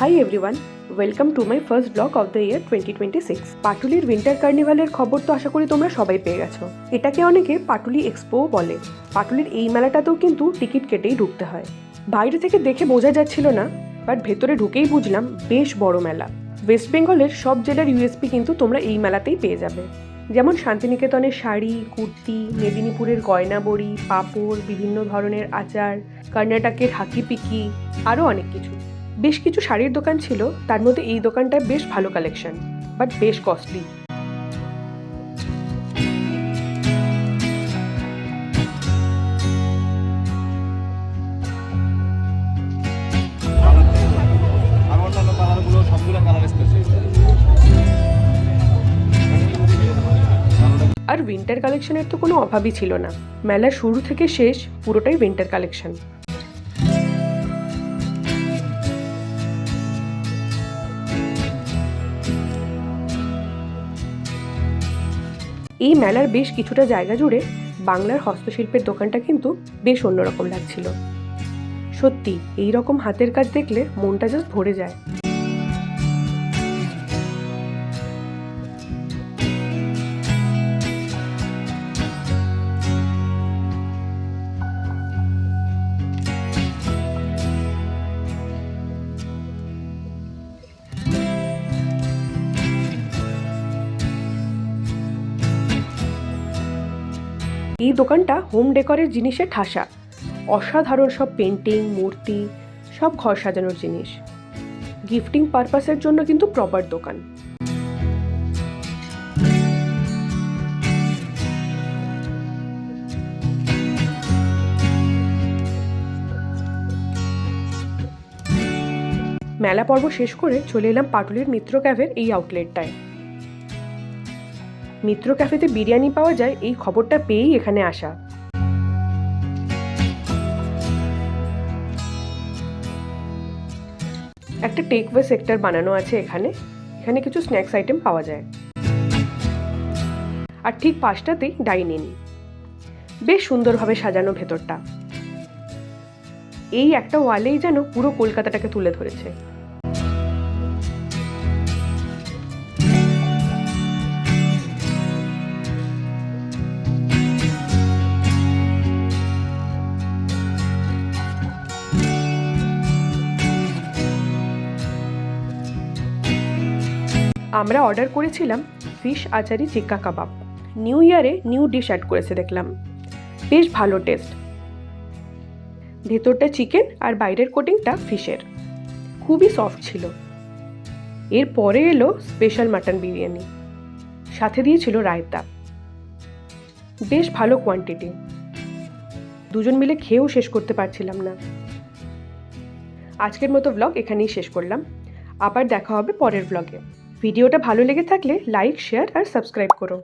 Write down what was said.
High everyone, welcome to my first blog of the year 2026। পাটুলির winter কার্নিভালের খবর তো আশা করি তোমরা সবাই পেয়ে গেছো। এটাকে অনেকে পাটুলি এক্সপোও বলে। পাটুলির এই মেলাটাতেও কিন্তু টিকিট কেটেই ঢুকতে হয়। বাইরে থেকে দেখে বোঝা যাচ্ছিল না, বাট ভেতরে ঢুকেই বুঝলাম বেশ বড় মেলা। ওয়েস্ট বেঙ্গলের সব জেলার ইউএসপি কিন্তু তোমরা এই মেলাতেই পেয়ে যাবে। যেমন শান্তিনিকেতনের শাড়ি, কুর্তি, মেদিনীপুরের গয়না বড়ি, পাঁপড়, বিভিন্ন ধরনের আচার, কর্ণাটকের হাকি পিকি, আরও অনেক কিছু। বেশ কিছু শাড়ির দোকান ছিল, তার মধ্যে এই দোকানটায় বেশ ভালো কালেকশন, বাট বেশ কস্টলি। আর উইন্টার কালেকশনের তো কোনো অভাবই ছিল না। মেলার শুরু থেকে শেষ পুরোটাই উইন্টার কালেকশন। এই মেলার বেশ কিছুটা জায়গা জুড়ে বাংলার হস্তশিল্পের দোকানটা কিন্তু বেশ অন্যরকম লাগছিল। সত্যি এই রকম হাতের কাজ দেখলে মনটা জাস্ট ভরে যায়। এই দোকানটা হোম ডেকোরের জিনিসে ঠাসা। অসাধারণ সব পেন্টিং, মূর্তি, সব ঘর সাজানোর জিনিস। গিফটিং পারপাসের জন্য কিন্তু প্রপার দোকান। মেলা পর্ব শেষ করে চলে এলাম পাটুলির মিত্র ক্যাফের এই আউটলেটটায়। মিত্র ক্যাফেতে বিরিয়ানি পাওয়া যায় এই খবরটা পেয়েই এখানে আসা। একটা টেকওয়ে সেক্টর বানানো আছে এখানে। এখানে কিছু স্ন্যাক্স আইটেম পাওয়া যায়। আর ঠিক পাশটাতেই ডাইন ইন। বেশ সুন্দরভাবে সাজানো ভেতরটা। এই একটা ওয়ালেই যেন পুরো কলকাতাটাকে তুলে ধরেছে। আমরা অর্ডার করেছিলাম ফিশ আচারি চিক্কা কাবাব। নিউ ইয়ারে নিউ ডিশ অ্যাড করেছে দেখলাম। বেশ ভালো টেস্ট। ভেতরটা চিকেন আর বাইরের কোটিংটা ফিশের। খুবই সফট ছিল। এরপরে এলো স্পেশাল মাটন বিরিয়ানি, সাথে দিয়েছিল রায়তা। বেশ ভালো কোয়ান্টিটি। দুজন মিলে খেয়েও শেষ করতে পারছিলাম না। আজকের মতো ব্লগ এখানেই শেষ করলাম। আবার দেখা হবে পরের ব্লগে। ভিডিওটা ভালো লেগে থাকলে লাইক, শেয়ার আর সাবস্ক্রাইব করো।